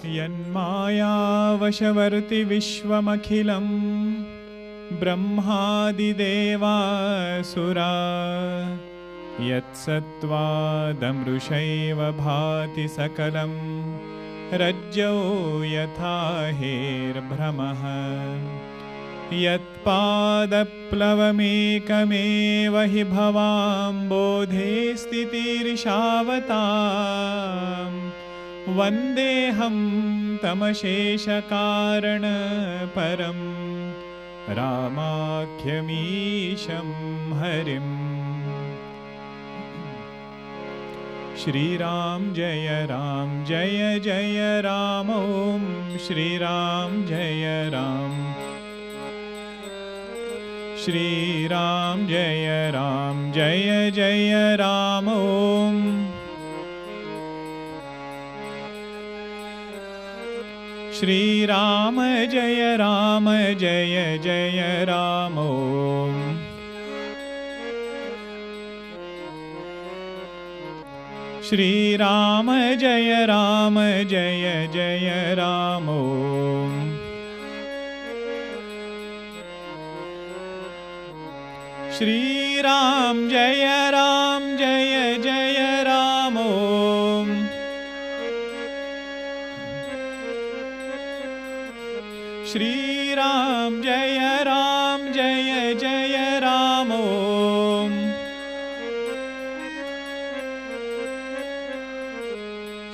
यन्मायावशवर्ति विश्वमखिलं ब्रह्मादिदेवासुरा यत्सत्त्वादमृषैव भाति सकलं रज्जौ यथा हेर्भ्रमः यत्पादप्लवमेकमेव हि भवाम्बोधे स्थितिर्षावताम् वन्देऽहं तमशेषकारणपरं रामाख्यमीशं हरिम्। श्रीराम जय जय राम ॐ श्रीराम जय राम। श्रीराम जय जय राम ॐ श्रीराम जय जय राम ॐ श्रीराम जय जय राम ॐ श्रीराम जय जय राम ॐ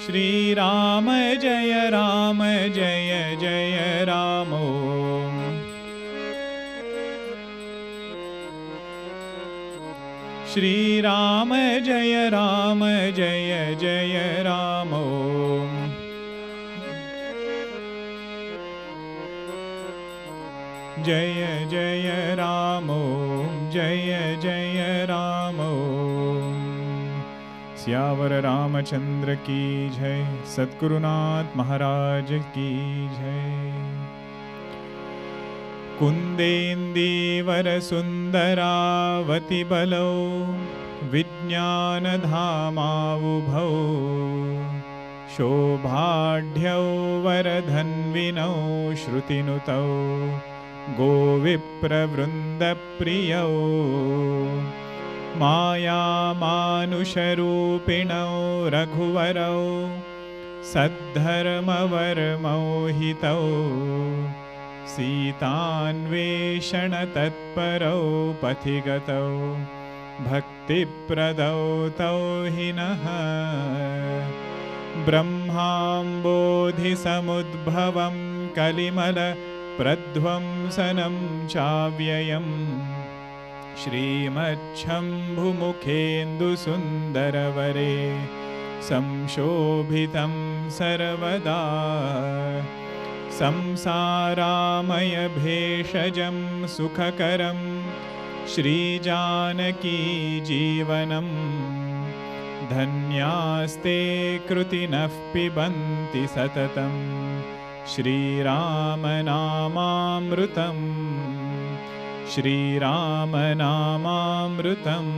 श्रीराम जय जय राम ॐ श्रीराम जय जय राम ॐ श्रीराम जय जय राम ॐ जय जय राम जय राम। सियावर रामचंद्र की जय। सद्गुरुनाथ महाराज की जय। कुंदेन्दीवर सुंदरावति बलौ विज्ञान धामावुभौ शोभाढ्यौ वरधन्विनौ श्रुतिनुतौ गोविप्रवृन्दप्रियौ मायामानुषरूपिणौ रघुवरौ सद्धर्मवर्मौ हितौ सीतान्वेषणतत्परौ पथिगतौ भक्तिप्रदौ तौ हिनः ब्रह्माम्बोधिसमुद्भवं कलिमल प्रध्वंसनं चाव्ययम् श्रीमच्छम्भुमुखेन्दुसुन्दरवरे संशोभितं सर्वदा संसारामय भेषजं सुखकरं श्रीजानकी जीवनं धन्यास्ते कृतिनः पिबन्ति सततं श्रीरामनामामृतं श्रीरामनामामृतम्।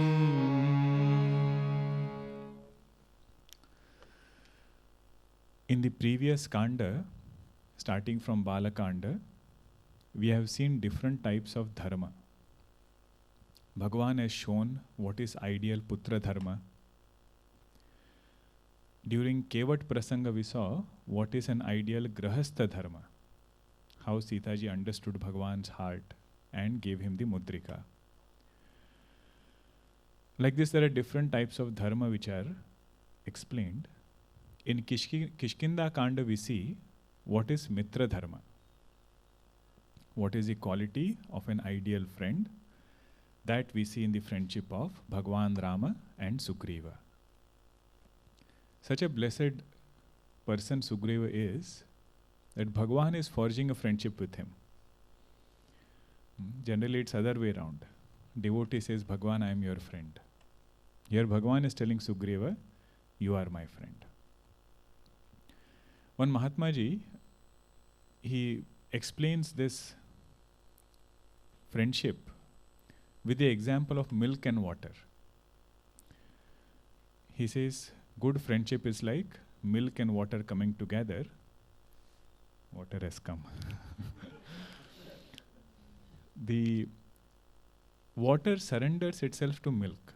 In the previous kanda, starting from Balakanda, we have seen different types of dharma. Bhagavan has shown what is ideal putra dharma. During Kevat Prasanga, we saw what is an ideal grahastha dharma, how Sitaji understood Bhagavan's heart and gave him the mudrika. Like this, there are different types of dharma which are explained. In KishkindaKandh, we see what is Mitra dharma, what is the quality of an ideal friend that we see in the friendship of Bhagavan Rama and Sugriva. Such a blessed person Sugriva is that Bhagavan is forging a friendship with him. Generally it's other way around. Devotee says, Bhagavan, I am your friend. Here Bhagavan is telling Sugriva, you are my friend. One Mahatma Ji, he explains this friendship with the example of milk and water. He says, good friendship is like milk and water coming together Water has come. The water surrenders itself to milk.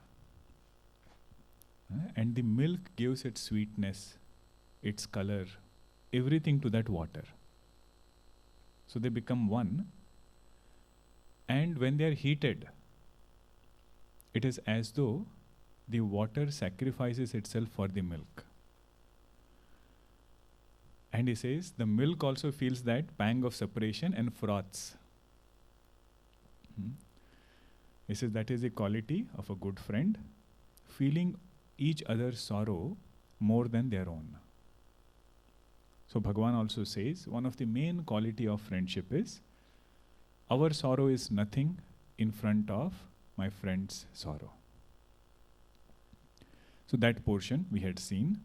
And the milk gives its sweetness, its color, everything to that water. So they become one. And when they are heated, it is as though the water sacrifices itself for the milk. And he says, the milk also feels that pang of separation and froths. He says that is the quality of a good friend, feeling each other's sorrow more than their own. So Bhagavan also says, one of the main quality of friendship is, our sorrow is nothing in front of my friend's sorrow. So that portion we had seen.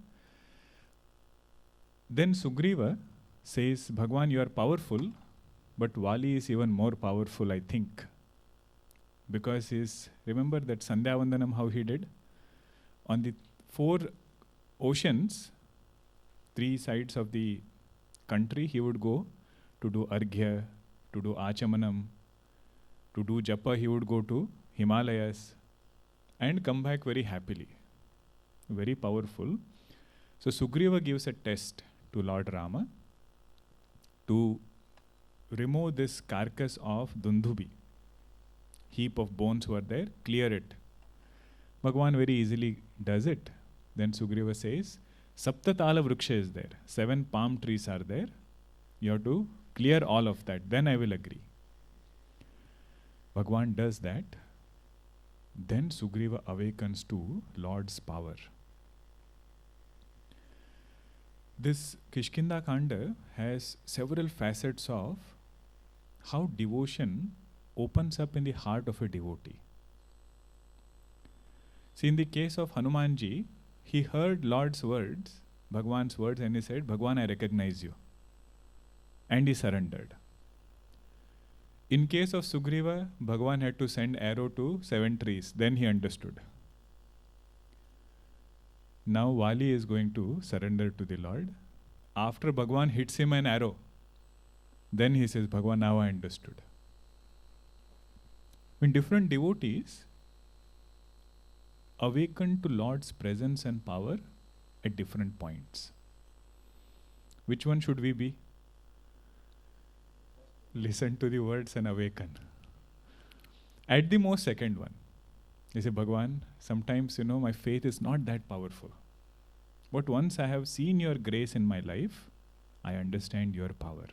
Then Sugriva says, Bhagavan, you are powerful, but Vali is even more powerful, I think. Because remember that Sandhya Vandanam, how he did? On the 4 oceans, 3 sides of the country, he would go to do Arghya, to do Achamanam, to do Japa, he would go to Himalayas and come back very happily. Very powerful. So Sugriva gives a test to Lord Rama to remove this carcass of Dundhubi. Heap of bones were there, clear it. Bhagavan very easily does it. Then Sugriva says, Saptatala Vriksha is there. 7 palm trees are there. You have to clear all of that. Then I will agree. Bhagavan does that. Then Sugriva awakens to Lord's power. This KishkindaKandh has several facets of how devotion opens up in the heart of a devotee. See, in the case of Hanumanji, he heard Lord's words, Bhagavan's words, and he said, Bhagavan, I recognize you. And he surrendered. In case of Sugriva, Bhagavan had to send arrow to 7 trees. Then he understood. Now Vali is going to surrender to the Lord. After Bhagavan hits him an arrow, then he says, Bhagavan, now I understood. When different devotees awaken to Lord's presence and power at different points. Which one should we be? Listen to the words and awaken. At the most, second one. They say, Bhagavan, sometimes, my faith is not that powerful. But once I have seen your grace in my life, I understand your power.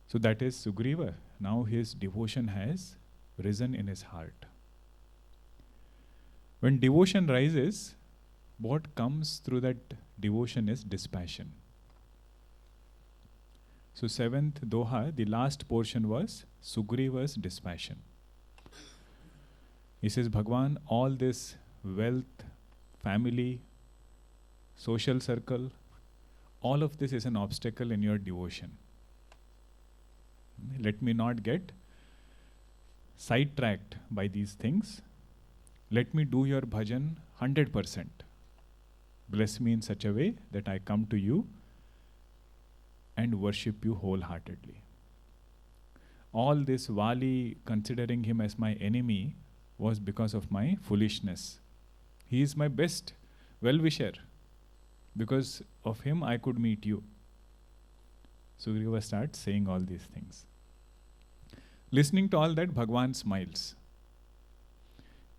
So that is Sugriva. Now his devotion has risen in his heart. When devotion rises, what comes through that devotion is dispassion. So 7th Doha, the last portion was Sugriva's dispassion. He says, Bhagavan, all this wealth, family, social circle, all of this is an obstacle in your devotion. Let me not get sidetracked by these things. Let me do your bhajan 100%. Bless me in such a way that I come to you and worship you wholeheartedly. All this Vali considering him as my enemy was because of my foolishness. He is my best well-wisher. Because of him I could meet you. Sugriva starts saying all these things. Listening to all that, Bhagavan smiles.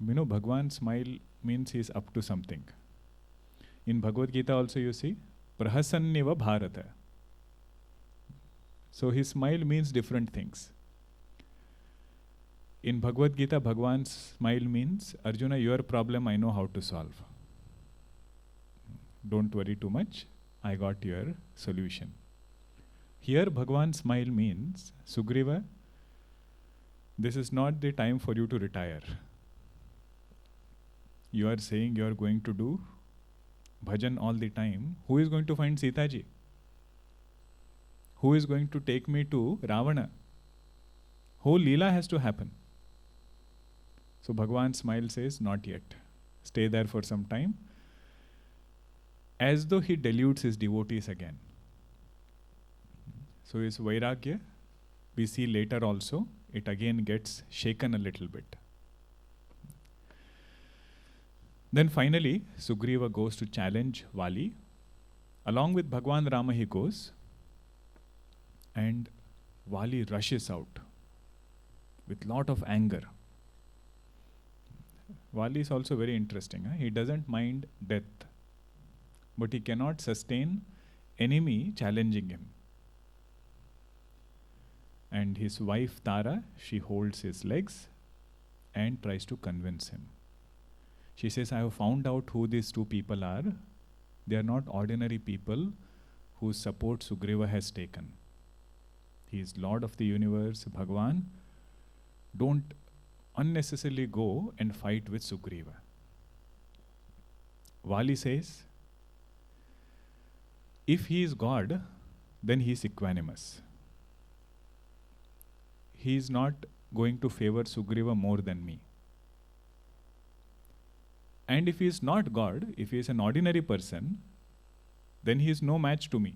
Bhagavan smile means he is up to something. In Bhagavad Gita also you see, Prahasanniva Bharata. So his smile means different things. In Bhagavad Gita, Bhagavan's smile means, Arjuna, your problem I know how to solve. Don't worry too much, I got your solution. Here Bhagavan's smile means, Sugriva, this is not the time for you to retire. You are saying you are going to do bhajan all the time. Who is going to find Sita ji? Who is going to take me to Ravana? Whole Leela has to happen. So Bhagavan's smile says, not yet. Stay there for some time. as though he deludes his devotees again. So his vairagya, we see later also, it again gets shaken a little bit. Then finally, Sugriva goes to challenge Vali. Along with Bhagwan Rama he goes, and Vali rushes out with lot of anger. Vali is also very interesting. He doesn't mind death, but he cannot sustain enemy challenging him. And his wife Tara, she holds his legs and tries to convince him. She says, I have found out who these two people are. They are not ordinary people whose support Sugriva has taken. He is Lord of the universe, Bhagwan. Don't unnecessarily go and fight with Sugriva. Vali says, if he is God, then he is equanimous. He is not going to favor Sugriva more than me. And if he is not God, if he is an ordinary person, then he is no match to me.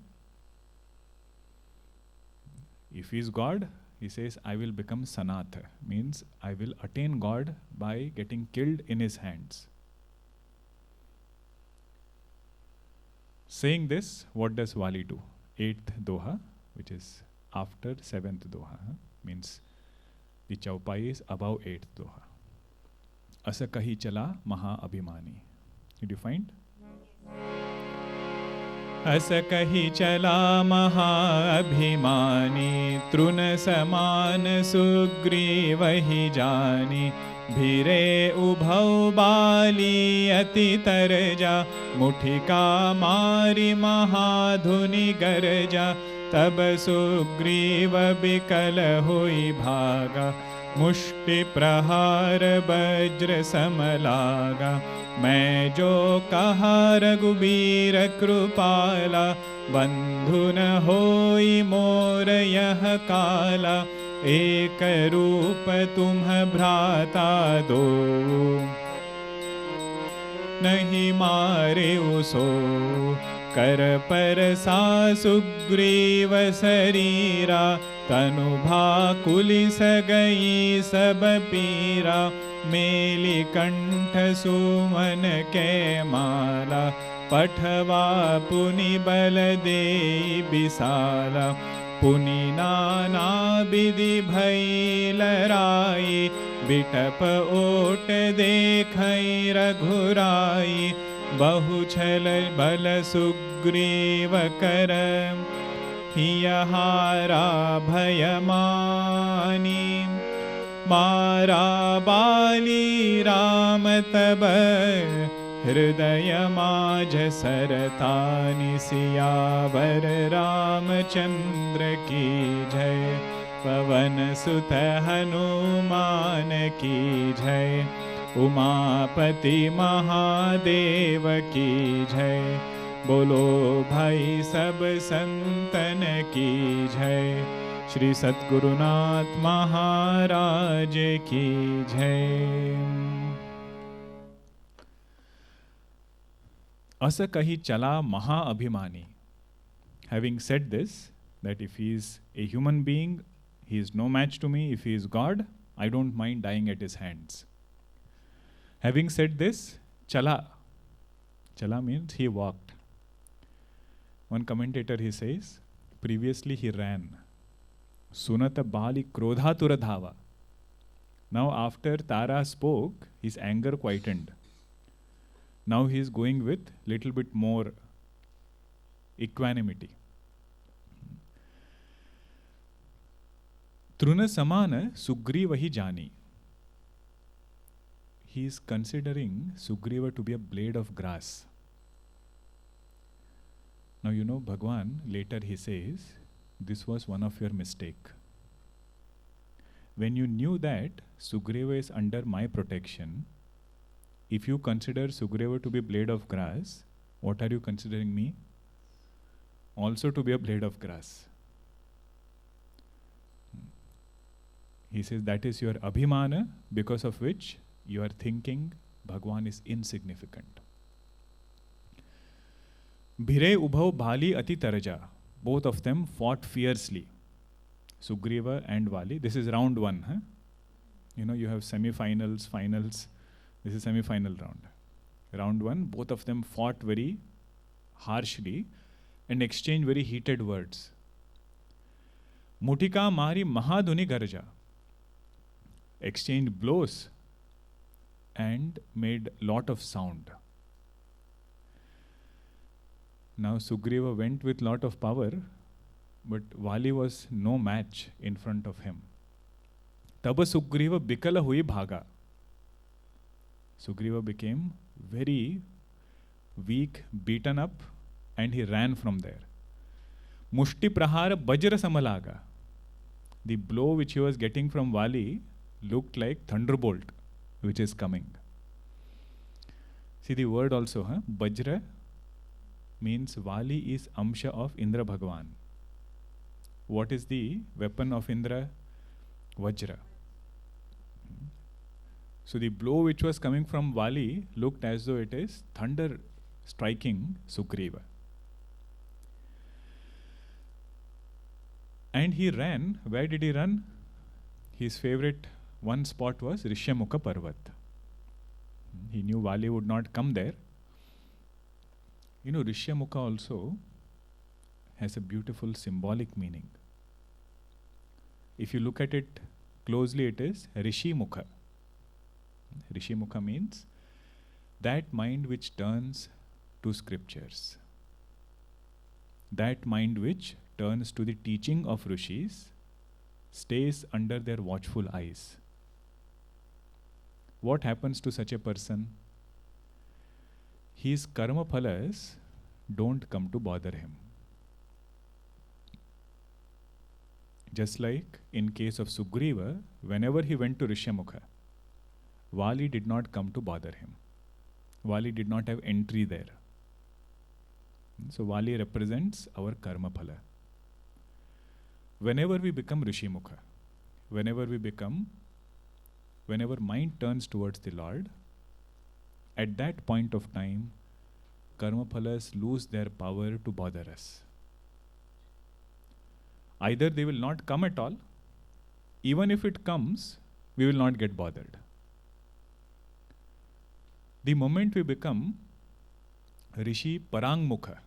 If he is God, he says, I will become Sanatha, means I will attain God by getting killed in his hands. Saying this, what does Vali do? 8th Doha, which is after 7th Doha, means the chaupai is above 8th Doha. Asa kahi chala maha abhimani. Did you find? Asa kahi chala maha abhimani, truna saman Sugriva hi jani, bhire ubhau bali ati tarja, muthika mari mahadhuni garja, tab Sugriva bikal hui bhaga, मुष्टि प्रहार वज्र समलागा, मैं जो कहा रघुबीर कृपाला, बंधु न होई मोर यह काला, एक रूप तुम भ्राता दो, नहीं मारे उसो, कर पर सा सुग्रीव शरीरा, तनु भाकुलिस गई सब पीरा, मेली कंठ सुमन के माला, पठवा पुनि बल दे बिसाला, पुनि नाना विधि भई लराई, बिटप ओट देखई रघुराई, बहु छल बल सुग्रीव कर, हियहारा भयमानी, मारा बाली राम तब, हृदय माझ सरतानि, सियावर रामचंद्र की जय, पवन सुत हनुमान की जय, उमापति महादेव की जय, बोलो भाई सब संतन की जय, श्री सद्गुरुनाथ महाराज की जय। अस कही चला महा अभिमानी. Having said this, that if he is a human being, he is no match to me. If he is God, I don't mind dying at his hands. Having said this, chala. Chala means he walked. One commentator, he says, previously he ran. Sunata bali krodhatura dhava. Now after Tara spoke, his anger quietened. Now he is going with little bit more equanimity. Truna samana Sugriva hi jani. He is considering Sugriva to be a blade of grass. Now you know Bhagwan, later he says, this was one of your mistake. When you knew that Sugriva is under my protection, if you consider Sugriva to be a blade of grass, what are you considering me? Also to be a blade of grass. He says that is your abhimana, because of which you are thinking Bhagwan is insignificant. Bhire ubhau bhali ati taraja. Both of them fought fiercely. Sugriva and Vali. This is round one. Huh? You have semi-finals, finals. This is semi-final round. Round one, both of them fought very harshly and exchanged very heated words. Mutika mari mahaduni garja. Exchanged blows and made lot of sound. Now Sugriva went with lot of power, but Vali was no match in front of him. Taba Sugriva bikala hui bhaga. Sugriva became very weak, beaten up, and he ran from there. Mushti prahara bajra samalaga. The blow which he was getting from Vali looked like thunderbolt, which is coming. See the word also, huh? Bajra means Vali is Amsha of Indra Bhagavan. What is the weapon of Indra? Vajra. So the blow which was coming from Vali looked as though it is thunder striking Sugriva. And he ran. Where did he run? His favorite one spot was Rishyamukha Parvat. He knew Vali would not come there. Rishyamukha also has a beautiful symbolic meaning. If you look at it closely, it is Rishi Mukha. Rishi Mukha means that mind which turns to scriptures. That mind which turns to the teaching of rishis, stays under their watchful eyes. What happens to such a person? His karma phalas don't come to bother him. Just like in case of Sugriva, whenever he went to Rishyamukha, Vali did not come to bother him. Vali did not have entry there. So Vali represents our karma phala. Whenever we become Rishimukha, whenever mind turns towards the Lord, at that point of time, karma phalas lose their power to bother us. Either they will not come at all, even if it comes, we will not get bothered. The moment we become Rishi Parangmukha,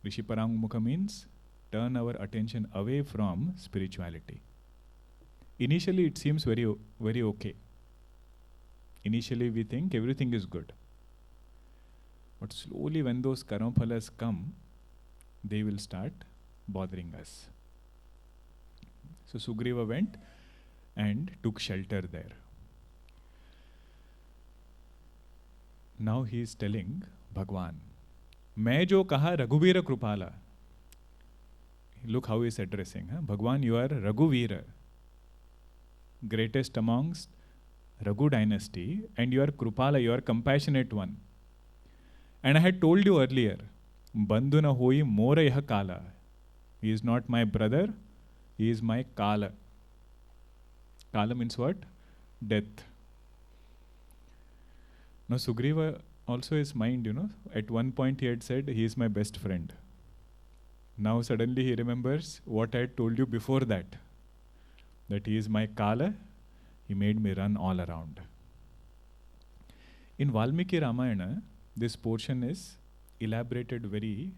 Rishi Parangmukha means turn our attention away from spirituality. Initially it seems very okay. Initially we think everything is good. But slowly when those karma phalas come, they will start bothering us. So Sugriva went and took shelter there. Now he is telling Bhagwan, मैं जो कहा रघुवीर कृपाला. Look how he is addressing. Bhagwan, you are Raghuveera, greatest amongst Raghu dynasty, and you are Krupala, you are compassionate one. And I had told you earlier, Bandhu na hoi mora yah kala. He is not my brother, he is my kala. Kala means what? Death. Now Sugriva also his mind, at one point he had said, he is my best friend. Now suddenly he remembers what I had told you before that he is my Kala, he made me run all around. In Valmiki Ramayana, this portion is elaborated very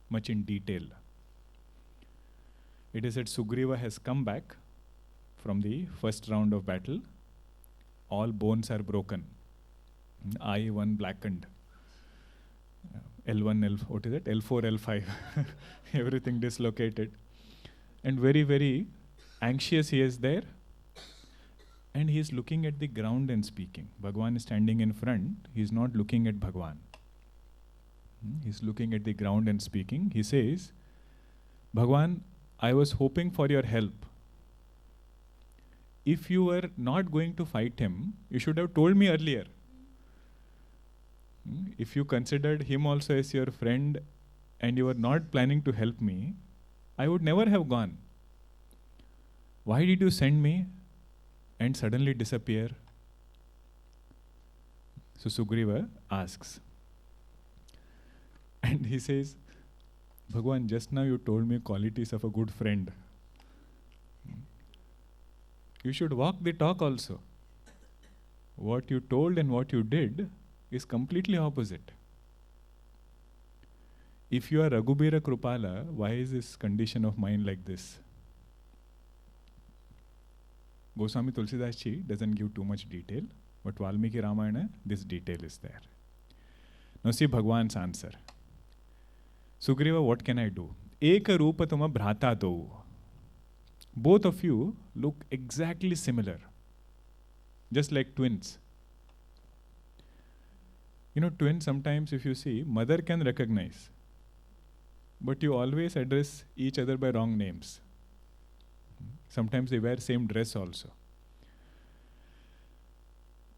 much in detail. It is that Sugriva has come back from the first round of battle. All bones are broken. Eye one blackened. L1, what is it? L4, L5. Everything dislocated. And very, very anxious he is there. And he is looking at the ground and speaking. Bhagwan is standing in front. He is not looking at Bhagwan. He is looking at the ground and speaking. He says, Bhagwan, I was hoping for your help. If you were not going to fight him, you should have told me earlier. If you considered him also as your friend and you were not planning to help me, I would never have gone. Why did you send me and suddenly disappear? So Sugriva asks. And he says, Bhagwan, just now you told me qualities of a good friend. You should walk the talk also. What you told and what you did is completely opposite. If you are Raghubira Krupala, why is this condition of mind like this? Goswami Tulsidas Ji doesn't give too much detail, but Valmiki Ramayana, this detail is there. Now see Bhagwan's answer. Sugriva, what can I do? Eka rupa tuma bhrata do. Both of you look exactly similar, just like twins. You know, twins sometimes, if you see, mother can recognize, but you always address each other by wrong names. Sometimes they wear same dress also.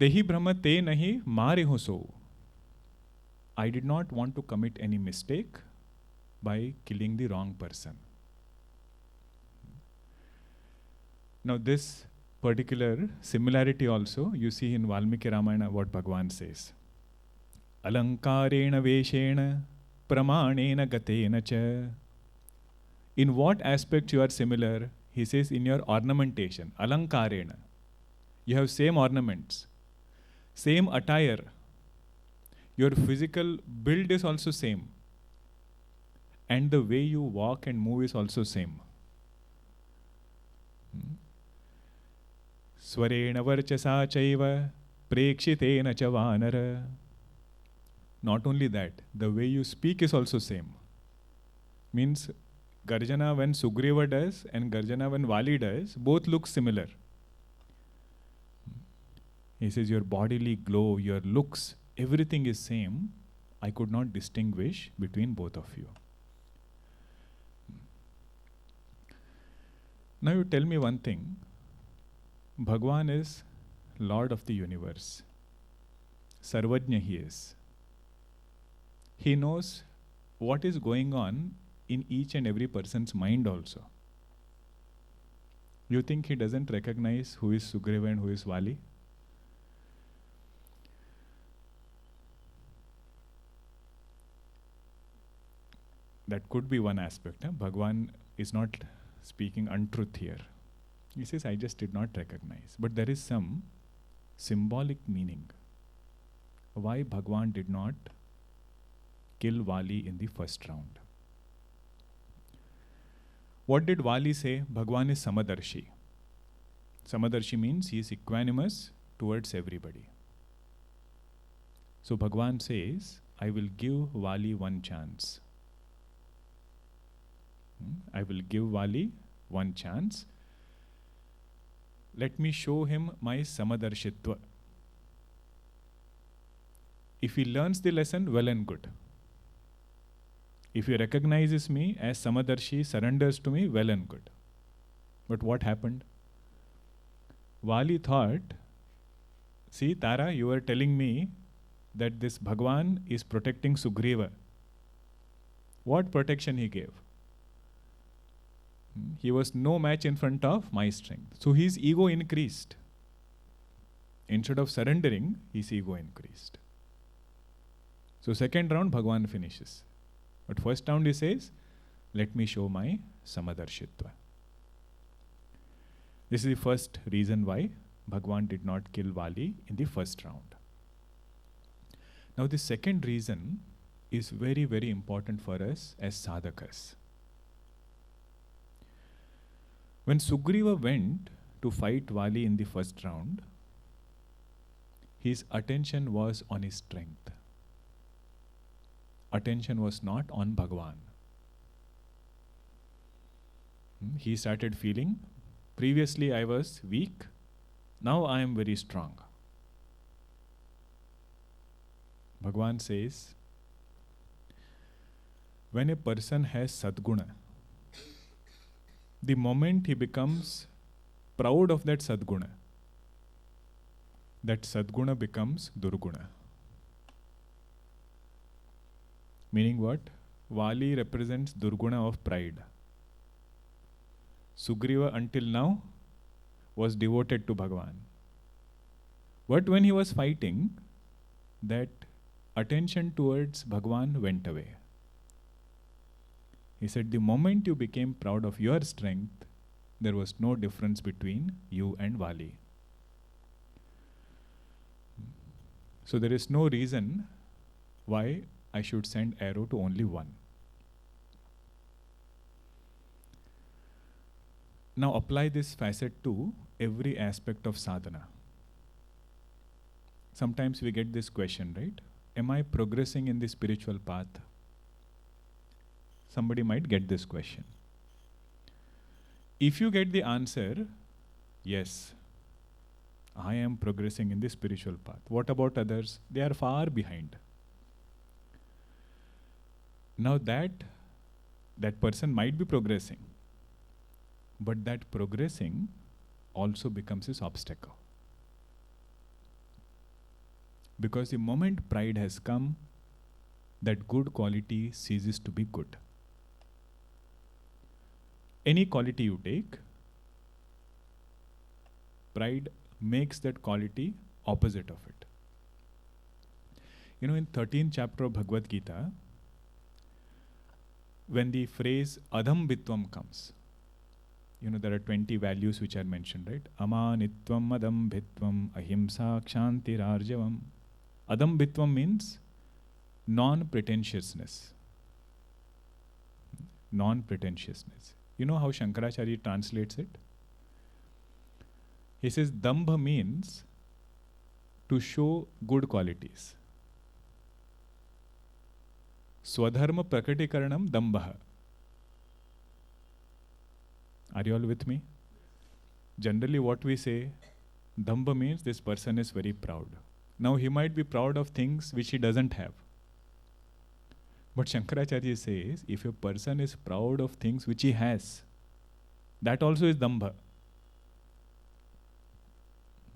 Tehi brahma te nahi mare ho so. I did not want to commit any mistake by killing the wrong person. Now this particular similarity also you see in Valmiki Ramayana what Bhagwan says. Alankarena veshena pramanena gatena cha. In what aspect you are similar? He says in your ornamentation. Alankarena. You have same ornaments, same attire. Your physical build is also same. And the way you walk and move is also same. Swarena varchasa chaiva prekshitena cha vanara. Not only that, the way you speak is also same. Means Garjana when Sugriva does and Garjana when Vali does, both look similar. He says your bodily glow, your looks, everything is same. I could not distinguish between both of you. Now you tell me one thing. Bhagwan is Lord of the universe. Sarvajna he is. He knows what is going on in each and every person's mind also. You think he doesn't recognize who is Sugriva and who is Vali? That could be one aspect. Bhagwan is not speaking untruth here. He says, I just did not recognize. But there is some symbolic meaning. Why Bhagwan did not kill Vali in the first round. What did Vali say? Bhagwan is Samadarshi. Samadarshi means he is equanimous towards everybody. So Bhagwan says, I will give Vali one chance. I will give Vali one chance. Let me show him my Samadarshitva. If he learns the lesson, well and good. If he recognizes me as Samadarshi, surrenders to me, well and good. But what happened? Vali thought, see Tara, you were telling me that this Bhagwan is protecting Sugriva. What protection he gave? He was no match in front of my strength. So his ego increased. Instead of surrendering, his ego increased. So second round, Bhagwan finishes. But first round he says, let me show my Samadarshitva. This is the first reason why Bhagwan did not kill Vali in the first round. Now the second reason is very, very important for us as sadhakas. When Sugriva went to fight Vali in the first round, his attention was on his strength. Attention was not on Bhagwan. He started feeling, previously I was weak, now I am very strong. Bhagwan says, when a person has Sadguna, the moment he becomes proud of that Sadguna becomes Durguna. Meaning what? Vali represents Durguna of pride. Sugriva until now was devoted to Bhagwan. But when he was fighting, that attention towards Bhagwan went away. He said, the moment you became proud of your strength, there was no difference between you and Vali. So there is no reason why I should send arrow to only one. Now apply this facet to every aspect of sadhana. Sometimes we get this question, right? Am I progressing in the spiritual path? Somebody might get this question. If you get the answer, yes, I am progressing in the spiritual path. What about others? They are far behind. Now that person might be progressing, but that progressing also becomes his obstacle. Because the moment pride has come, that good quality ceases to be good. Any quality you take, pride makes that quality opposite of it. You know, in 13th chapter of Bhagavad Gita, when the phrase adham bitvam comes, you know, there are 20 values which are mentioned, right? Amanitvam, adam bitvam, ahimsa, kshantirarjavam. Adam bitvam means non-pretentiousness. Non-pretentiousness. You know how Shankaracharya translates it? He says, dambha means to show good qualities. Swadharma prakatikaranam dambha. Are you all with me? Generally what we say, dambha means this person is very proud. Now he might be proud of things which he doesn't have. But Shankaracharya says, if a person is proud of things which he has, that also is dambha.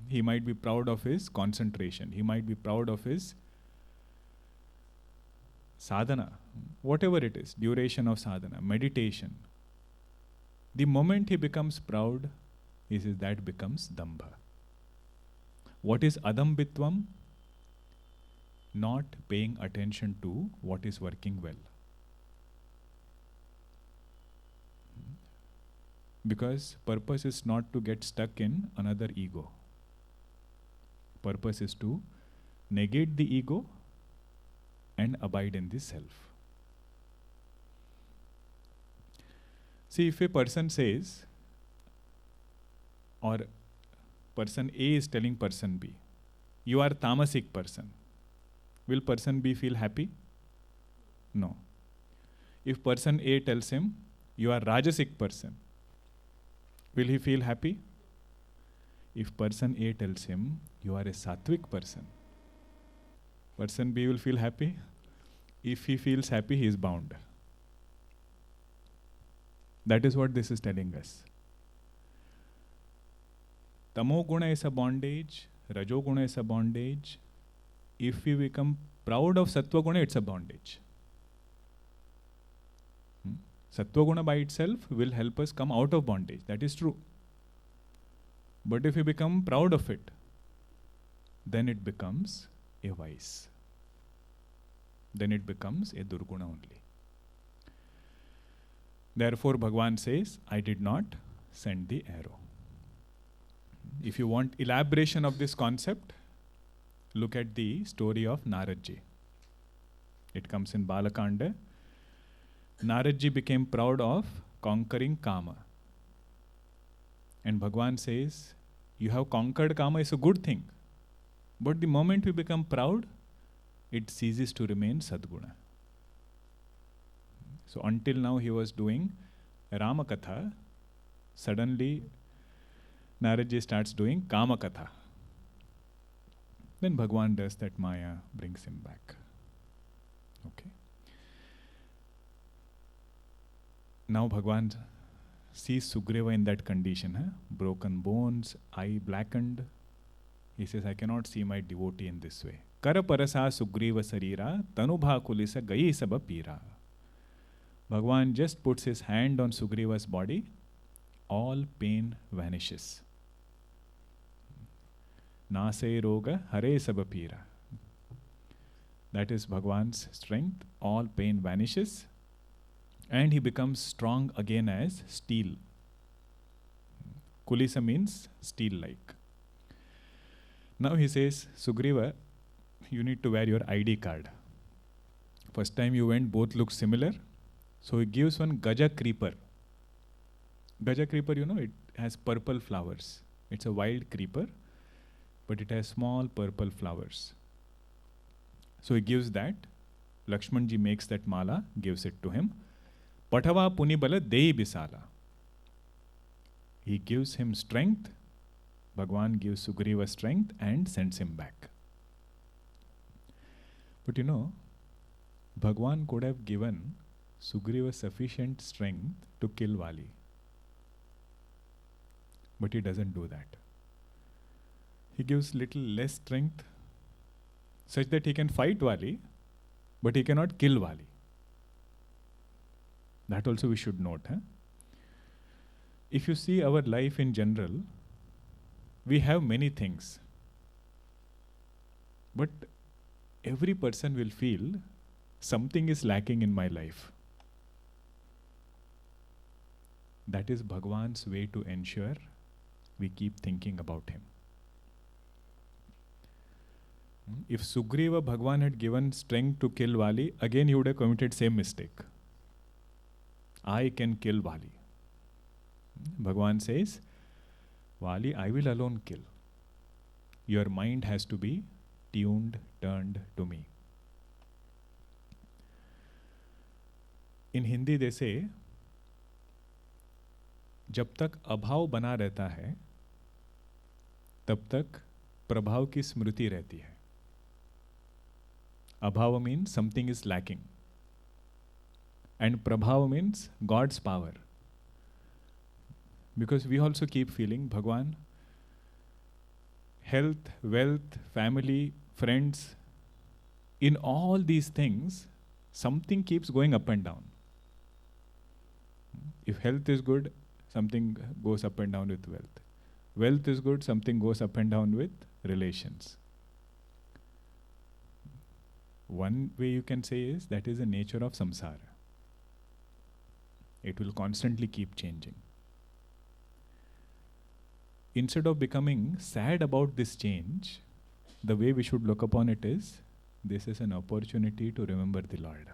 He might be proud of his concentration. He might be proud of his sadhana, whatever it is, duration of sadhana, meditation. The moment he becomes proud, he says that becomes dambha. What is adam bitvam? Not paying attention to what is working well. Because purpose is not to get stuck in another ego. Purpose is to negate the ego and abide in the self. See, if a person says, or person A is telling person B, you are tamasic person, will person B feel happy? No. If person A tells him, you are rajasic person, will he feel happy? If person A tells him, you are a sattvic person, person B will feel happy? If he feels happy, he is bound. That is what this is telling us. Tamo guna is a bondage, rajo guna is a bondage. If we become proud of sattva guna, it's a bondage. Sattva guna by itself will help us come out of bondage. That is true. But if we become proud of it, then it becomes a vice. Then it becomes a durguna only. Therefore, Bhagavan says, I did not send the arrow. If you want elaboration of this concept, look at the story of Naradji. It comes in Balakanda. Naradji became proud of conquering Kama. And Bhagavan says, you have conquered Kama is a good thing. But the moment we become proud, it ceases to remain Sadguna. So until now he was doing Rama Katha. Suddenly Naradji starts doing Kama Katha. Then Bhagavan does that Maya, brings him back. Okay. Now Bhagavan sees Sugriva in that condition, broken bones, eye blackened. He says, I cannot see my devotee in this way. Kara parasa Sugriva sarira, tanubha kulisa gai saba pira. Bhagavan just puts his hand on Sugriva's body, all pain vanishes. Nasai roga hare saba pira. That is Bhagavan's strength, all pain vanishes. and he becomes strong again as steel. Kulisa means steel-like. Now he says, Sugriva, you need to wear your ID card. First time you went, both look similar. So he gives one Gaja creeper. Gaja creeper, it has purple flowers. It's a wild creeper, but it has small purple flowers. So he gives that. Lakshmanji makes that mala, gives it to him. Patava punibala dei bisala. He gives him strength. Bhagwan gives Sugriva strength and sends him back. But Bhagwan could have given Sugriva sufficient strength to kill Vali. But he doesn't do that. He gives little less strength such that he can fight Vali, but he cannot kill Vali. That also we should note. If you see our life in general, we have many things. But every person will feel something is lacking in my life. That is Bhagwan's way to ensure we keep thinking about him. If Sugriva Bhagwan had given strength to kill Vali, again he would have committed same mistake. I can kill Vali. Bhagwan says, Vali, I will alone kill. Your mind has to be tuned, turned to me. In Hindi they say, जब तक अभाव बना रहता है, तब तक प्रभाव की स्मृति रहती है. Abhava means something is lacking. And Prabhava means God's power. Because we also keep feeling, Bhagwan, health, wealth, family, friends, in all these things, something keeps going up and down. If health is good, something goes up and down with wealth. Wealth is good, something goes up and down with relations. One way you can say is that is the nature of samsara. It will constantly keep changing. Instead of becoming sad about this change, the way we should look upon it is, this is an opportunity to remember the Lord.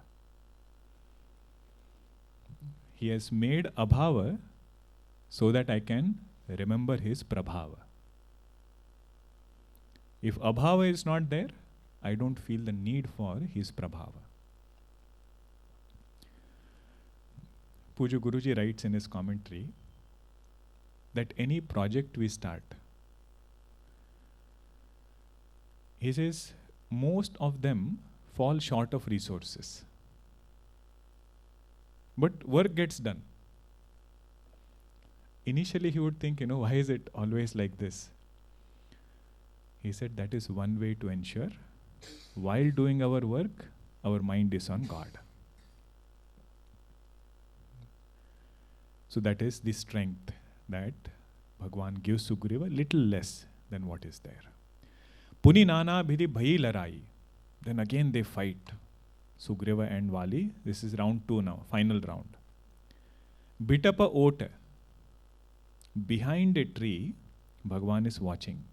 He has made abhava so that I can remember his prabhava. If abhava is not there, I don't feel the need for his prabhava. Puja Guruji writes in his commentary that any project we start, he says, most of them fall short of resources. But work gets done. Initially he would think, why is it always like this? He said that is one way to ensure while doing our work, our mind is on God. So that is the strength that Bhagwan gives Sugriva, little less than what is there. Puni nana bhidi bhayi larai. Then again they fight. Sugriva and Vali. This is round 2 now, final round. Bitapa ote. Behind a tree, Bhagwan is watching.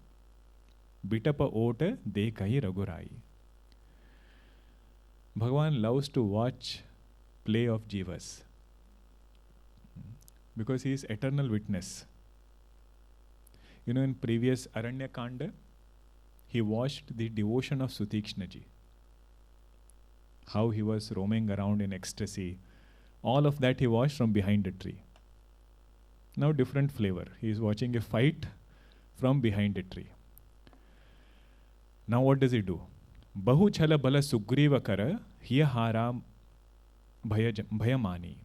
Bitapa ote dekhi ragurai. Bhagwan loves to watch play of jivas. Because he is eternal witness. In previous Aranyakanda, he watched the devotion of Sutikshnaji. How he was roaming around in ecstasy. All of that he watched from behind a tree. Now different flavor. He is watching a fight from behind a tree. Now what does he do? Bahu chala bala Sugriva kara hiya hara bhayamani.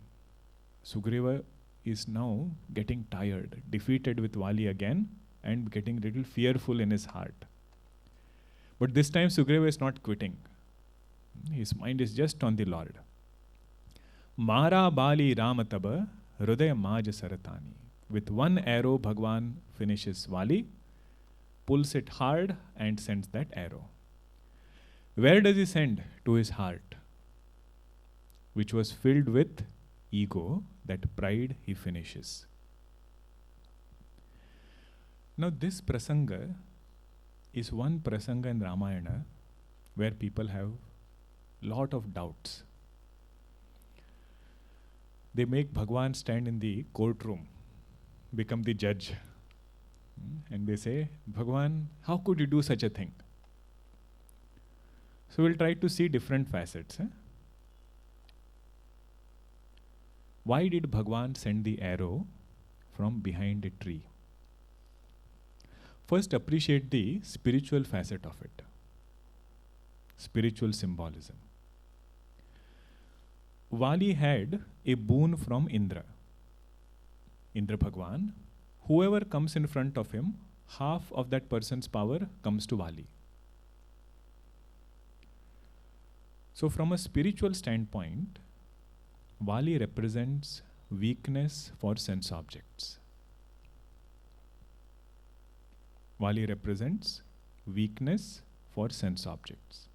Sugriva is now getting tired, defeated with Vali again, and getting little fearful in his heart. But this time Sugriva is not quitting. His mind is just on the Lord. Mara bali ramataba hridaya maja saratani. With one arrow, Bhagwan finishes Vali, pulls it hard and sends that arrow. Where does he send? To his heart, which was filled with ego, that pride, he finishes. Now this prasanga is one prasanga in Ramayana where people have lot of doubts. They make Bhagwan stand in the courtroom, become the judge, and they say, Bhagwan, how could you do such a thing? So we'll try to see different facets. Why did Bhagwan send the arrow from behind a tree? First, appreciate the spiritual facet of it. Spiritual symbolism. Vali had a boon from Indra. Indra Bhagwan, whoever comes in front of him, half of that person's power comes to Vali. So from a spiritual standpoint, Vali represents weakness for sense objects. Vali represents weakness for sense objects.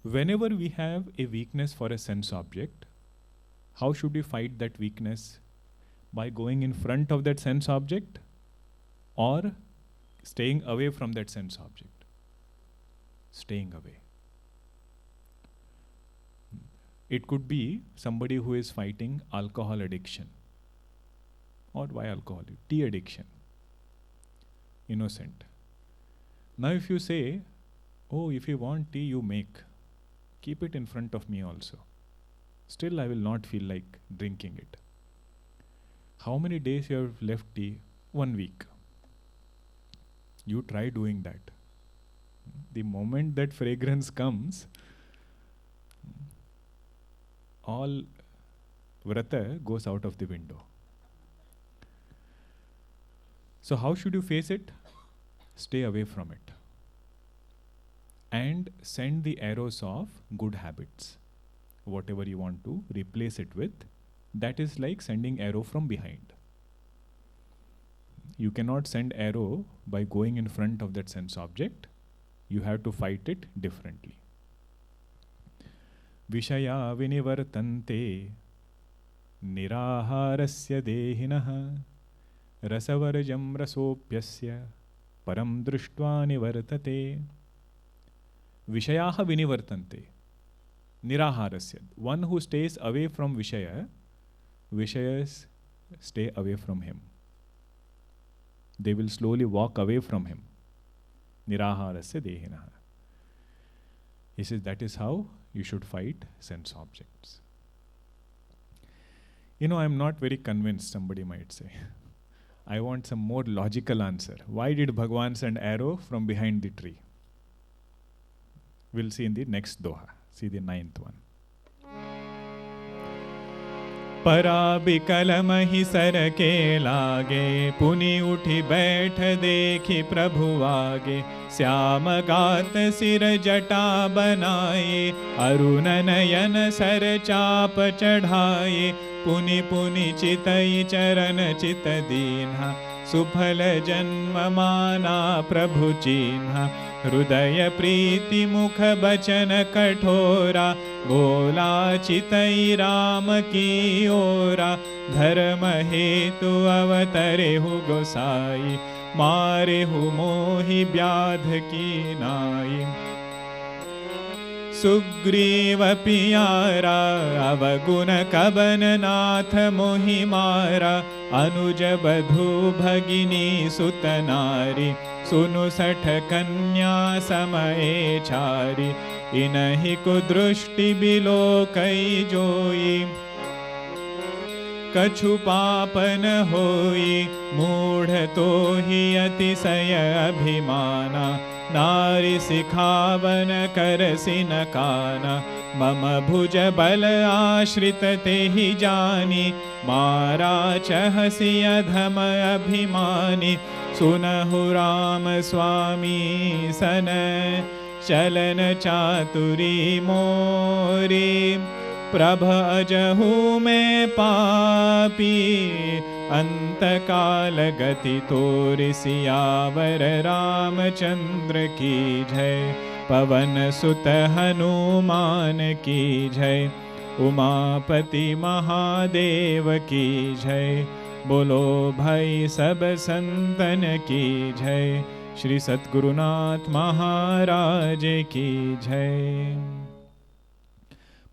Whenever we have a weakness for a sense object, how should we fight that weakness? By going in front of that sense object or staying away from that sense object? Staying away. It could be somebody who is fighting alcohol addiction. Or why alcohol? Tea addiction. Innocent. Now if you say, oh, if you want tea, you make. Keep it in front of me also. Still I will not feel like drinking it. How many days you have left tea? 1 week. You try doing that. The moment that fragrance comes, all vrata goes out of the window. So how should you face it? Stay away from it. And send the arrows of good habits. Whatever you want to replace it with, that is like sending arrow from behind. You cannot send arrow by going in front of that sense object. You have to fight it differently. Vishaya vinivartante niraharasya dehinaha rasavarjam rasopyasya param drishtva nivartate. Vishayaha vinivartante niraharasya. One who stays away from Vishaya, Vishayas stay away from him. They will slowly walk away from him. Niraharasya dehinaha. He says that is how you should fight sense objects. I'm not very convinced, somebody might say. I want some more logical answer. Why did Bhagwan send arrow from behind the tree? We'll see in the next Doha. See the 9th one. पराबिकल मही sir के लागे पुनि उठी बैठ देखी प्रभु आगे श्याम गात सिर जटा बनाए अरुण नयन सर चाप चढ़ाए पुनि पुनि चितई चरण चित दीन्हा सुफल जन्म माना प्रभु चिन्हा हृदय प्रीति मुख बचन कठोरा बोला चितई राम की ओरा धर्म हेतु अवतरे हु गोसाई मारे हु मोहि व्याध की नाई सुग्रीव पियारा अवगुण कबन नाथ मोहि मारा अनुज बधु भगिनी सुत नारी सुनु सठ कन्या समय छारी इनहि कुदृष्टि बिलो कई जोई कछु पापन होई मूढ़ तो ही अतिशय अभिमाना नारी सिखावन कर सिन काना मम भुज बल आश्रित ते ही जानी मारा चहसी अधम अभिमानी सुनहु राम स्वामी सन चलन चातुरी मोरी प्रभ अजहु में पापी अंतकाल गति तोरि सियावर रामचंद्र की जय पवन सुत हनुमान की जय उमापति महादेव की जय। बोलो भाई सब संतन की जय। श्री सद्गुरुनाथ महाराज की जय।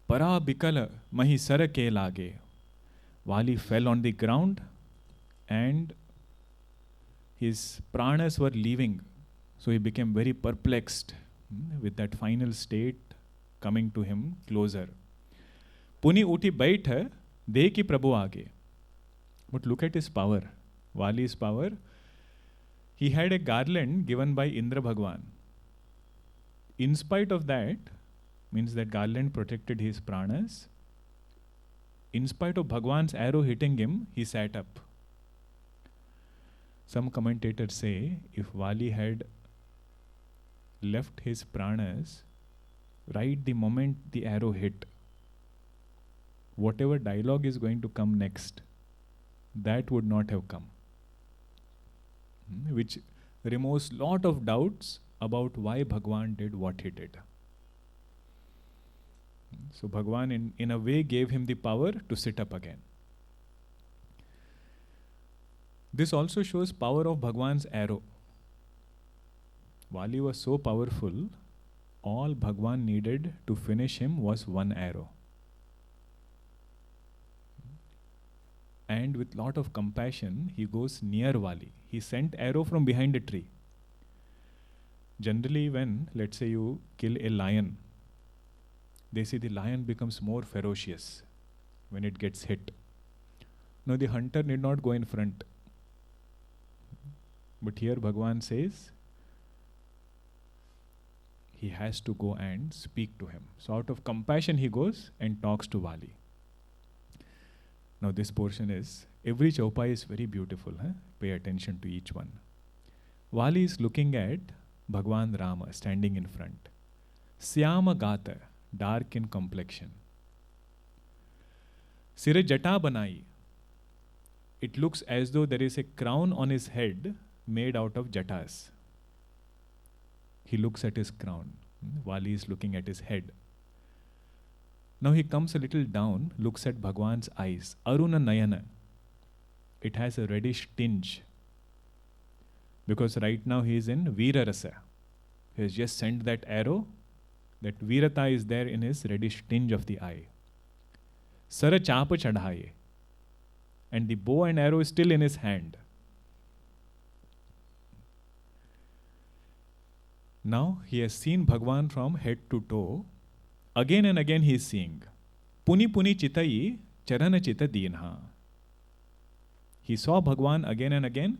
परा बिकल महिसर के लागे। Vali fell on the ground and his pranas were leaving. So he became very perplexed with that final state coming to him closer. Puni uthi baith dekhi Prabhu aage. But look at his power. Vali's power. He had a garland given by Indra Bhagwan. In spite of that, means that garland protected his pranas. In spite of Bhagwan's arrow hitting him, he sat up. Some commentators say if Vali had left his pranas right the moment the arrow hit, whatever dialogue is going to come next, that would not have come. Which removes lot of doubts about why Bhagwan did what he did. So Bhagwan in a way gave him the power to sit up again. This also shows power of Bhagwan's arrow. Vali was so powerful, all Bhagwan needed to finish him was one arrow. And with lot of compassion, he goes near Vali. He sent arrow from behind a tree. Generally when, let's say you kill a lion, they say the lion becomes more ferocious when it gets hit. No, the hunter need not go in front. But here Bhagwan says he has to go and speak to him. So out of compassion he goes and talks to Vali. Now this portion is, every chaupai is very beautiful. Pay attention to each one. Vali is looking at Bhagwan Rama standing in front. Syama Gata, dark in complexion. Sire jata banai. It looks as though there is a crown on his head made out of jatas. He looks at his crown. Vali is looking at his head. Now he comes a little down, looks at Bhagwan's eyes. Aruna Nayana. It has a reddish tinge. Because right now he is in Veera Rasa. He has just sent that arrow. That Veerata is there in his reddish tinge of the eye. Sara chapa chadhaye. And the bow and arrow is still in his hand. Now he has seen Bhagwan from head to toe. Again and again he is seeing. Puni puni chitayi charana chita dinha. He saw Bhagwan again and again.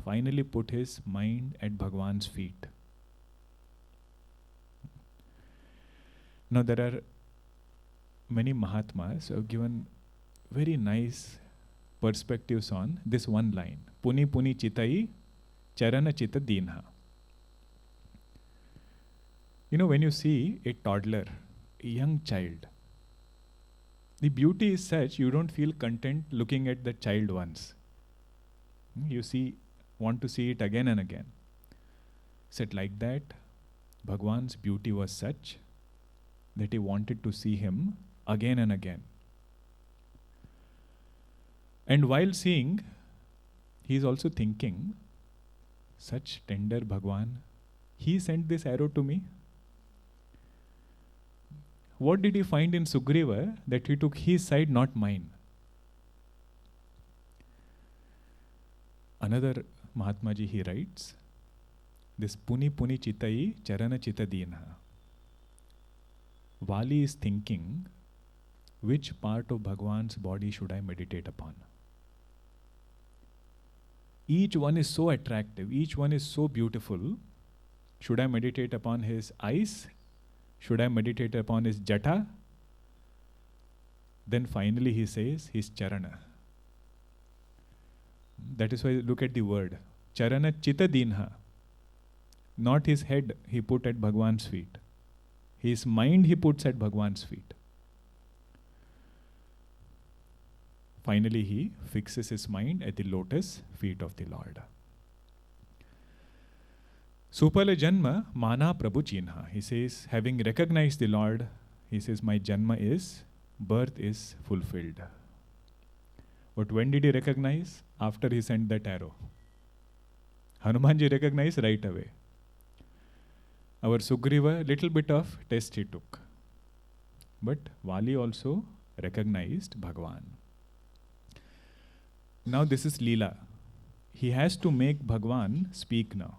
Finally put his mind at Bhagwan's feet. Now there are many Mahatmas who have given very nice perspectives on this one line. Puni puni chitai charana chita dinha. You know, when you see a toddler, a young child, the beauty is such you don't feel content looking at the child once. You want to see it again and again. Said like that, Bhagwan's beauty was such that he wanted to see him again and again. And while seeing, he is also thinking, such tender Bhagwan, he sent this arrow to me. What did he find in Sugriva that he took his side, not mine? Another Mahatmaji, he writes, this puni puni chitai charana chita dinha. Vali is thinking, which part of Bhagwan's body should I meditate upon? Each one is so attractive, each one is so beautiful. Should I meditate upon his eyes? Should I meditate upon his jata? Then finally he says his charana. That is why look at the word. Charana chita dinha. Not his head he put at Bhagwan's feet. His mind he puts at Bhagwan's feet. Finally he fixes his mind at the lotus feet of the Lord. Supala Janma Mana Prabhu Chinha. He says, having recognized the Lord, he says, my Janma is birth is fulfilled. But when did he recognize? After he sent that arrow. Hanumanji recognized right away. Our Sugriva, little bit of test he took. But Vali also recognized Bhagwan. Now this is Leela. He has to make Bhagwan speak now.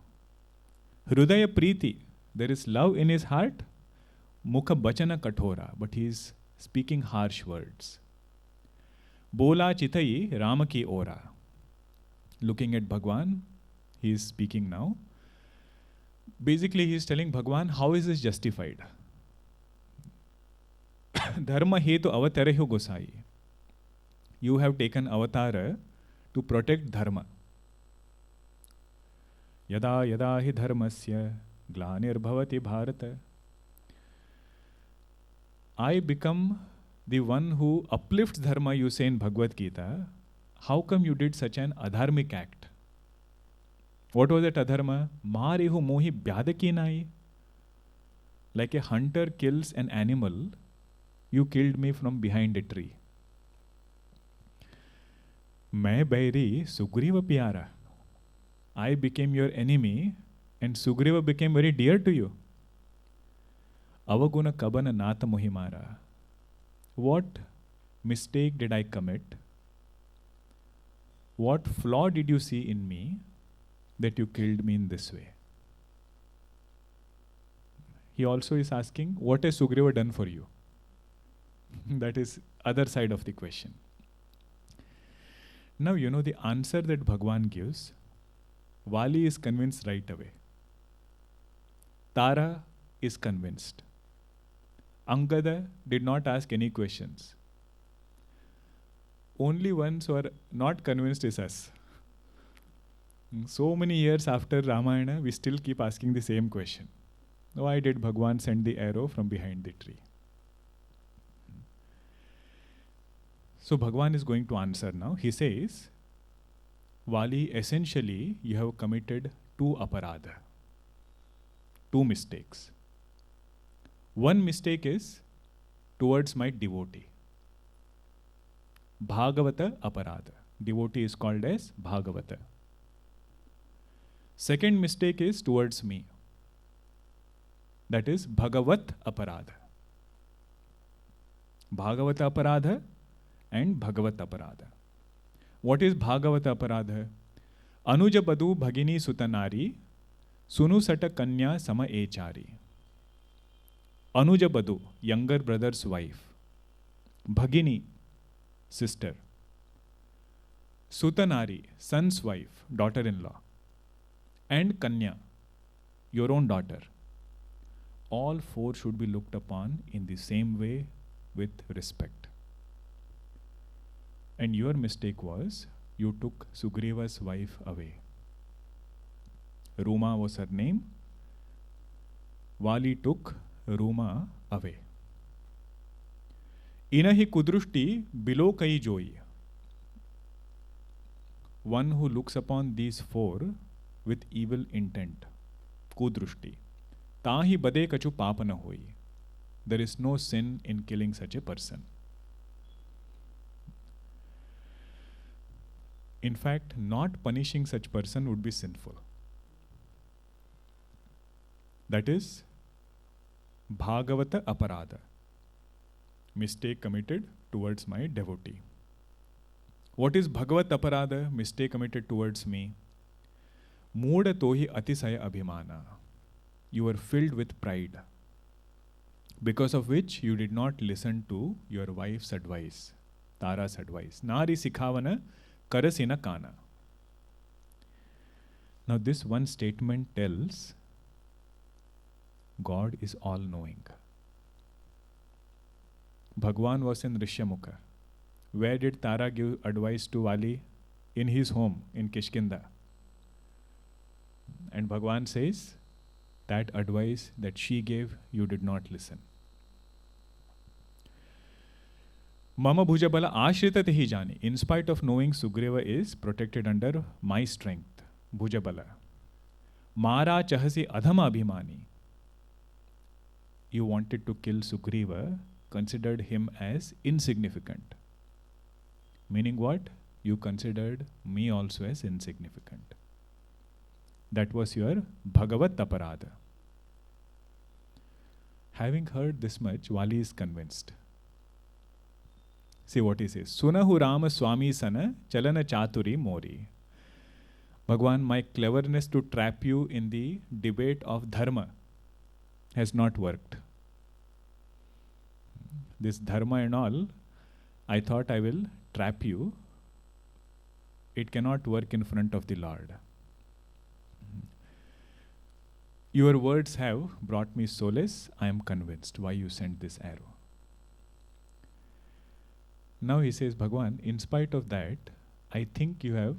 Hrudaya Preeti, there is love in his heart. Mukha Bachana Kathora, but he is speaking harsh words. Bola Chitai Rama ki ora. Looking at Bhagwan, he is speaking now. Basically, he is telling Bhagwan, how is this justified? Dharma hetu avatarehu gosai. You have taken avatar to protect Dharma. Yada yada hi dharmasya glanir bhavati bharata. I become the one who uplifts Dharma, you say in Bhagavad Gita. How come you did such an adharmic act? What was that adharma? Marihu mohi byadaki nai. Like a hunter kills an animal, you killed me from behind a tree. Main bairi Sugriva pyara. I became your enemy and Sugriva became very dear to you. Avaguna kabana nata mohimara. What mistake did I commit? What flaw did you see in me that you killed me in this way? He also is asking, what has Sugriva done for you? That is other side of the question. Now you know the answer that Bhagwan gives. Vali is convinced right away. Tara is convinced. Angada did not ask any questions. Only ones who are not convinced is us. So many years after Ramayana, we still keep asking the same question. Why did Bhagwan send the arrow from behind the tree? So Bhagwan is going to answer now. He says, Vali, essentially you have committed two aparadha, two mistakes. One mistake is towards my devotee. Bhagavata aparadha. Devotee is called as Bhagavata. Second mistake is towards me. That is Bhagavat aparadha. Bhagavata aparadha and Bhagavat aparadha. What is Bhagavata aparadha? Anuja Badu Bhagini Sutanari Sunu Sata Kanya Sama Echari. Anuja Badu, younger brother's wife. Bhagini, sister. Sutanari, son's wife, daughter-in-law. And Kanya, your own daughter. All four should be looked upon in the same way with respect. And your mistake was, you took Sugriva's wife away. Ruma was her name. Vali took Ruma away. Inahi kudrushti below kai joi. One who looks upon these four with evil intent. Kudrushti. Tahi bade kachu papana hoi. There is no sin in killing such a person. In fact, not punishing such person would be sinful. That is Bhagavata aparadha. Mistake committed towards my devotee. What is Bhagavat aparadha? Mistake committed towards me. Mooda tohi atisaya abhimana. You were filled with pride, because of which you did not listen to your wife's advice, Tara's advice. Nari sikhavana karasina kana. Now this one statement tells God is all-knowing. Bhagwan was in Rishyamukha. Where did Tara give advice to Vali? In his home, in Kishkinda. And Bhagwan says, that advice that she gave, you did not listen. Mama Bhujabala ashritati hi jani. In spite of knowing Sugriva is protected under my strength, Bhujabala. Mara chahasi adhama abhimani. You wanted to kill Sugriva considered him as insignificant. Meaning what? You considered me also as insignificant. That was your Bhagavat Aparadha. Having heard this much, Vali is convinced. See what he says. Sunahu Rama Swami Sana Chalana Chaturi Mori. Bhagwan, my cleverness to trap you in the debate of Dharma has not worked. This Dharma and all, I thought I will trap you. It cannot work in front of the Lord. Your words have brought me solace. I am convinced why you sent this arrow. Now he says, Bhagwan, in spite of that, I think you have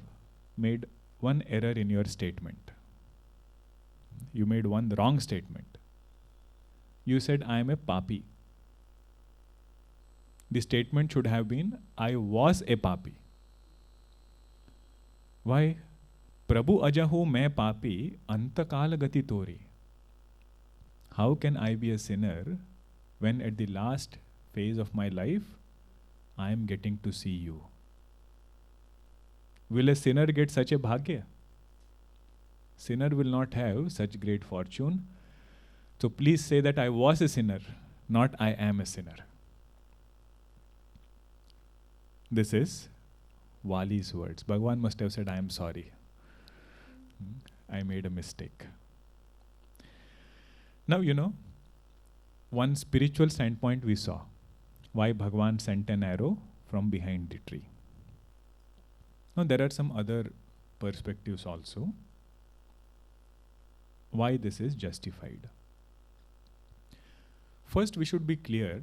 made one error in your statement. You made one wrong statement. You said, I am a papi. The statement should have been, I was a papi. Why? Prabhu ajahu मैं papi antakala gati tori. How can I be a sinner when at the last phase of my life I am getting to see you? Will a sinner get such a bhagya? Sinner will not have such great fortune. So please say that I was a sinner, not I am a sinner. This is Vali's words. Bhagwan must have said, I am sorry. I made a mistake. Now, one spiritual standpoint we saw. Why Bhagwan sent an arrow from behind the tree. Now, there are some other perspectives also. Why this is justified. First, we should be clear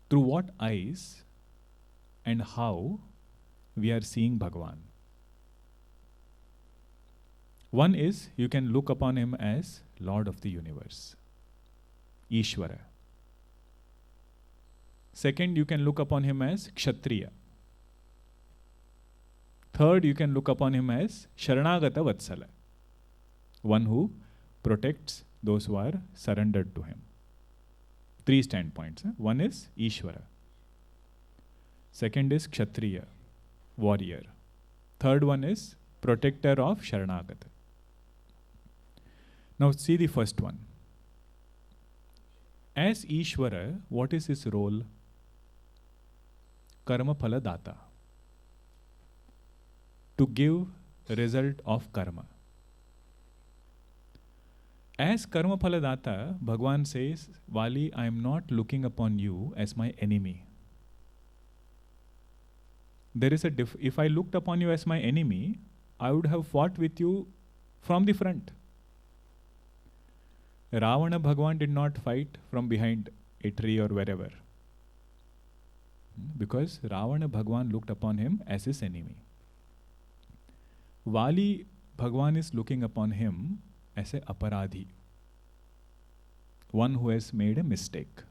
through what eyes and how we are seeing Bhagwan. One is, you can look upon him as Lord of the universe, Ishvara. Second, you can look upon him as Kshatriya. Third, you can look upon him as Sharanagata Vatsala, one who protects those who are surrendered to him. Three standpoints. One is Ishvara. Second is Kshatriya, warrior. Third one is protector of Sharanagata. Now see the first one. As Ishvara, what is his role? Karma phala data. To give result of karma. As karma phala data, Bhagwan says, Vali, I am not looking upon you as my enemy. There is if I looked upon you as my enemy, I would have fought with you from the front. Ravana Bhagwan did not fight from behind a tree or wherever. Because Ravana Bhagwan looked upon him as his enemy. Vali Bhagwan is looking upon him as a aparadhi. One who has made a mistake.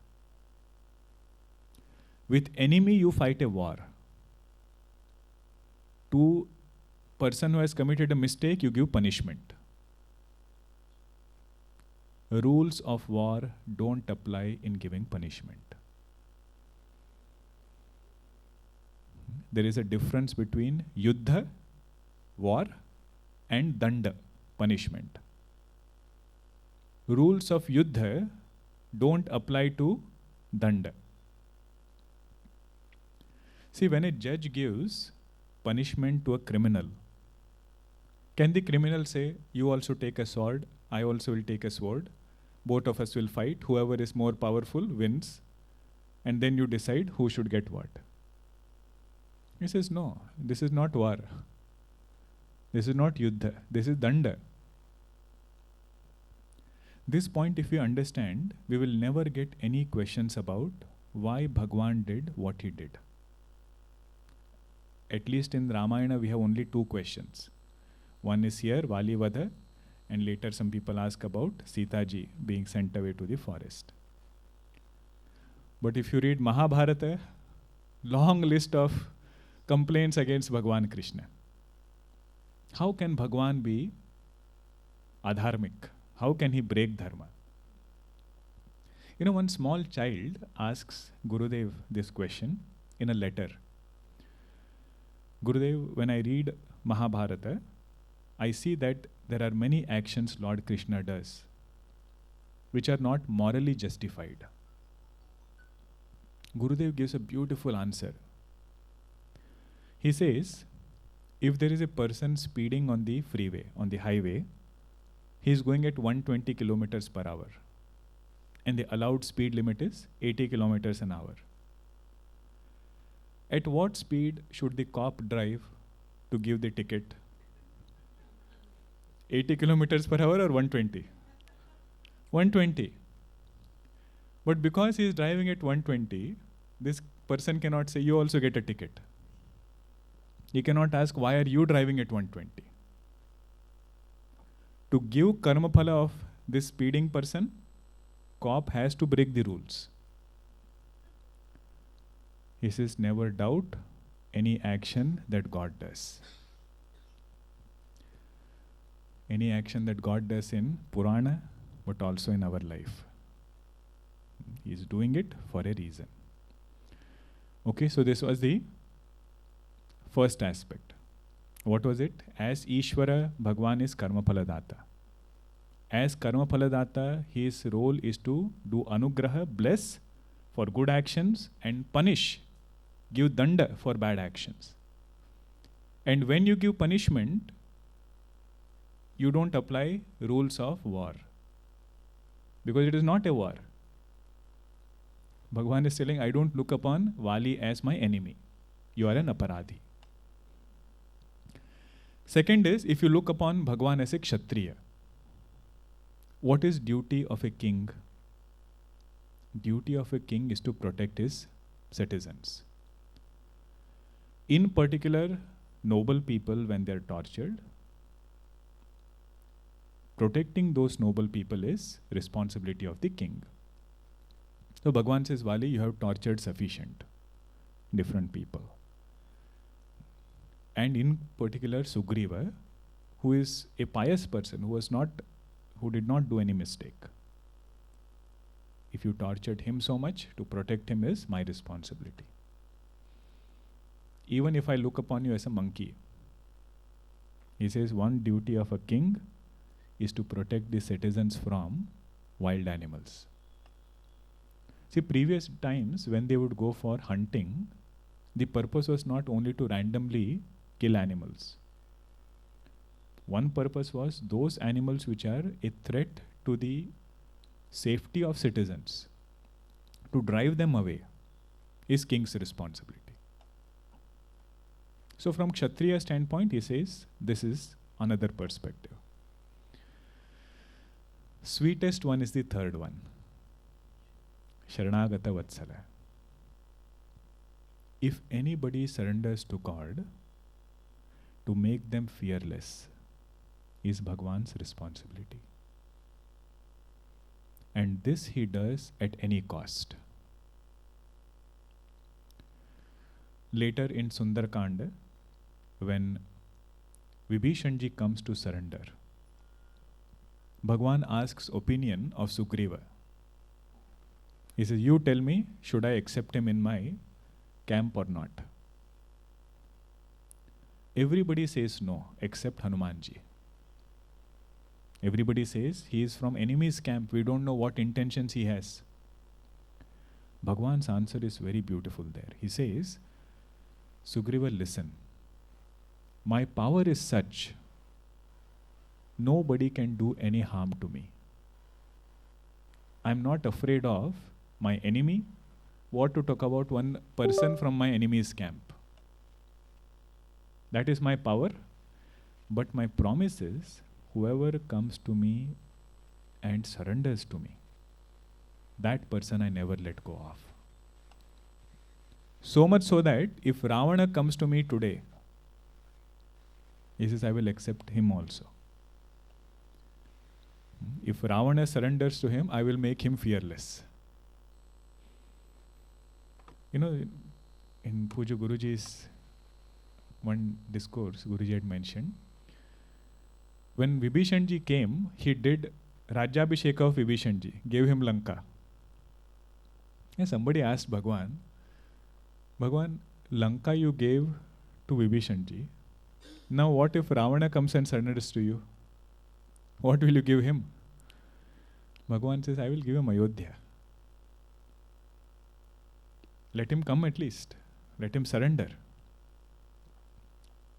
With enemy you fight a war. To person who has committed a mistake, you give punishment. Rules of war don't apply in giving punishment. There is a difference between yuddha, war, and danda, punishment. Rules of yuddha don't apply to danda. See, when a judge gives punishment to a criminal, can the criminal say, you also take a sword, I also will take a sword, both of us will fight, whoever is more powerful wins, and then you decide who should get what? He says, no, this is not war. This is not yuddha, this is danda. This point, if we understand, we will never get any questions about why Bhagwan did what he did. At least in Ramayana, we have only two questions. One is here, Vali Vadha, and later some people ask about Sita ji being sent away to the forest. But if you read Mahabharata, long list of complaints against Bhagwan Krishna. How can Bhagwan be adharmik? How can he break dharma? One small child asks Gurudev this question in a letter. Gurudev, when I read Mahabharata, I see that there are many actions Lord Krishna does which are not morally justified. Gurudev gives a beautiful answer. He says, if there is a person speeding on the freeway, on the highway, he is going at 120 kilometers per hour. And the allowed speed limit is 80 kilometers an hour. At what speed should the cop drive to give the ticket? 80 kilometers per hour or 120? 120. But because he is driving at 120, this person cannot say, you also get a ticket. He cannot ask, why are you driving at 120? To give karma phala of this speeding person, cop has to break the rules. He says, never doubt any action that God does. Any action that God does in Purana, but also in our life. He is doing it for a reason. Okay, so this was the first aspect. What was it? As Ishvara, Bhagwan is Karma Phaladata. As Karma Phaladata, his role is to do anugraha, bless for good actions, and punish, give danda for bad actions. And when you give punishment, you don't apply rules of war. Because it is not a war. Bhagwan is telling, I don't look upon Vali as my enemy. You are an aparadhi. Second is, if you look upon Bhagwan as a Kshatriya, what is duty of a king? Duty of a king is to protect his citizens. In particular, noble people when they are tortured, protecting those noble people is responsibility of the king. So Bhagwan says, Vali, you have tortured sufficient different people. And in particular, Sugriva, who is a pious person, who did not do any mistake. If you tortured him so much, to protect him is my responsibility. Even if I look upon you as a monkey, he says one duty of a king is to protect the citizens from wild animals. See, previous times when they would go for hunting, the purpose was not only to randomly kill animals. One purpose was those animals which are a threat to the safety of citizens. To drive them away is king's responsibility. So from Kshatriya standpoint, he says this is another perspective. Sweetest one is the third one. Sharanagata Vatsala. If anybody surrenders to God, to make them fearless is Bhagwan's responsibility. And this he does at any cost. Later in Sundarkanda, when Vibhishanji comes to surrender, Bhagwan asks opinion of Sugriva. He says, you tell me, should I accept him in my camp or not? Everybody says no, except Hanumanji. Everybody says he is from enemy's camp, we don't know what intentions he has. Bhagwan's answer is very beautiful there. He says, Sugriva, listen. My power is such, nobody can do any harm to me. I'm not afraid of my enemy. What to talk about one person from my enemy's camp? That is my power. But my promise is, whoever comes to me and surrenders to me, that person I never let go of. So much so that if Ravana comes to me today, he says, I will accept him also. If Ravana surrenders to him, I will make him fearless. In Puja Guruji's one discourse, Guruji had mentioned, when Vibhishanji came, he did Rajyabhishek of Vibhishan ji gave him Lanka. And somebody asked Bhagwan, Lanka you gave to Vibhishan ji. Now what if Ravana comes and surrenders to you? What will you give him? Bhagwan says, I will give him Ayodhya. Let him come at least. Let him surrender.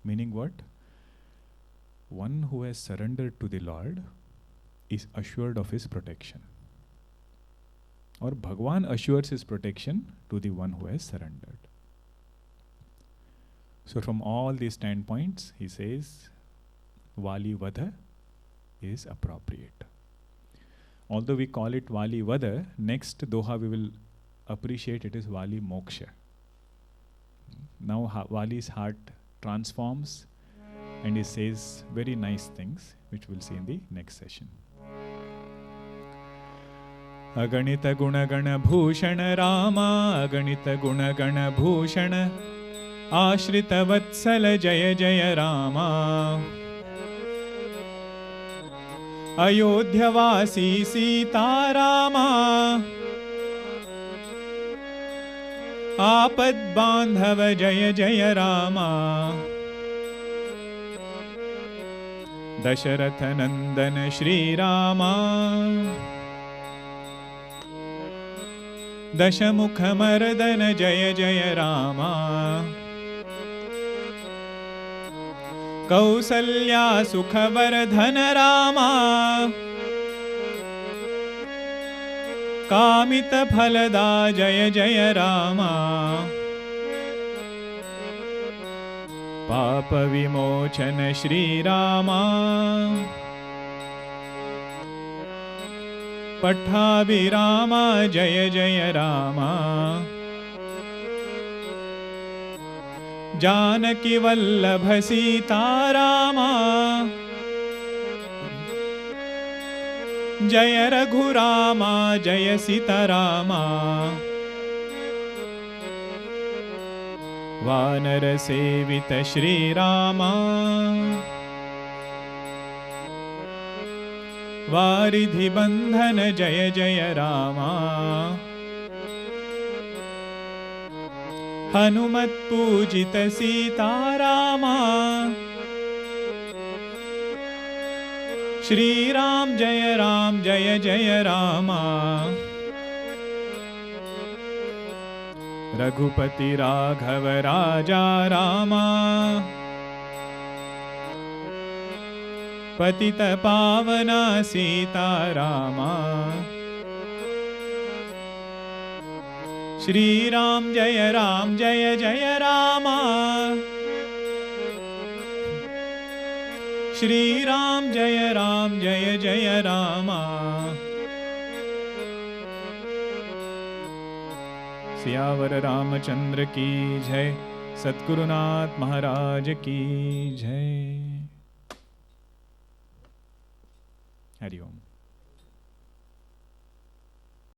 Meaning what? One who has surrendered to the Lord is assured of his protection. Or Bhagwan assures his protection to the one who has surrendered. So from all these standpoints, he says, Vali Vadha is appropriate. Although we call it Vali Vadha, next Doha we will appreciate it is Vali Moksha. Now Vali's heart transforms and he says very nice things, which we'll see in the next session. Aganita Gunagana Bhushana Rama, Aganita Gunagana Bhushana, Ashrita Vatsala Jaya Jaya Rama, Ayodhyavasi Sita Rama, Apad Bandhava Jaya Jaya Rama, Dasharatha Nandana Shri Rama, Dashamukha Mardana Jaya Jaya Rama, Kausalya Sukhavardhana Rama, Kamita Phalada Jaya Jaya Rama, Papa Vimochana Shri Rama, Pattabhi Jaya Jaya Rama, Janaki Vallabha Sita Rama, Jaya Raghu Rama Jaya Sita Rama, Vanara Sevita Shri Rama, Varidhi Bandhana Jaya Jaya Rama, Hanumat Pujita Sita Rama, Shri Ram Jaya Jaya Rama, Raghupati Raghava Raja Rama, Patita Pavana Sita Rama, Shri Ram Jaya Jaya Rama, Shri Ram Jaya Jaya Rama, Siyavar Ramachandra ki jai, Satgurunath Maharaj ki jai. Hari Om.